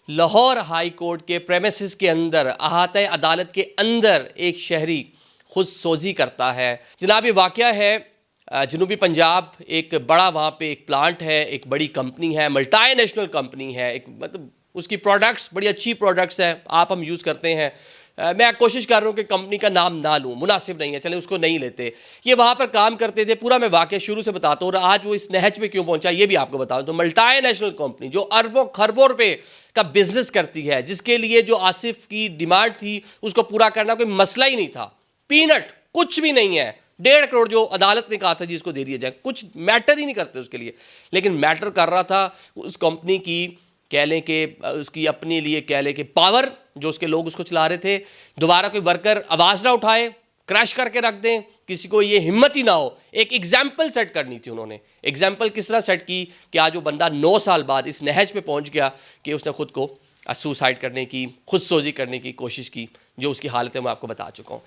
Lahore high court के premises के अंदर अहाते अदालत के अंदर एक शहरी खुद सोजी करता है। जनाब ये वाक़या है जनूबी पंजाब, एक बड़ा वहाँ पे एक प्लांट है, एक बड़ी कंपनी है, मल्टी नेशनल कंपनी है, एक मतलब उसकी प्रोडक्ट्स बड़ी अच्छी प्रोडक्ट्स हैं, आप हम यूज़ करते हैं। मैं कोशिश कर रहा हूँ कि कंपनी का नाम ना लूँ, मुनासिब नहीं है, चले उसको नहीं लेते। ये वहाँ पर काम करते थे, पूरा मैं वाक़या शुरू से बताता हूँ और आज वो इस नहज पे क्यों पहुँचा ये भी आपको बताऊँ। तो मल्टी नेशनल कंपनी जो अरबों खरबों रुपए का बिजनेस करती है, जिसके लिए जो आसिफ की डिमांड थी उसको पूरा करना कोई मसला ही नहीं था, पीनट कुछ भी नहीं है। 1.5 करोड़ जो अदालत ने कहा था जी इसको दे दिया जाए, कुछ मैटर ही नहीं करते उसके लिए। लेकिन मैटर कर रहा था उस कंपनी की, कह लें कि उसकी अपने लिए कह लें कि पावर, जो उसके लोग उसको चला रहे थे। दोबारा कोई वर्कर आवाज़ ना उठाए, क्रैश करके रख दें, किसी को ये हिम्मत ही ना हो। एक एग्जाम्पल सेट करनी थी उन्होंने। एग्जाम्पल किस तरह सेट की कि आज वो बंदा 9 साल बाद इस नहज पे पहुंच गया कि उसने खुद को सुसाइड करने की, खुद सोजी करने की कोशिश की। जो उसकी हालत है मैं आपको बता चुका हूँ।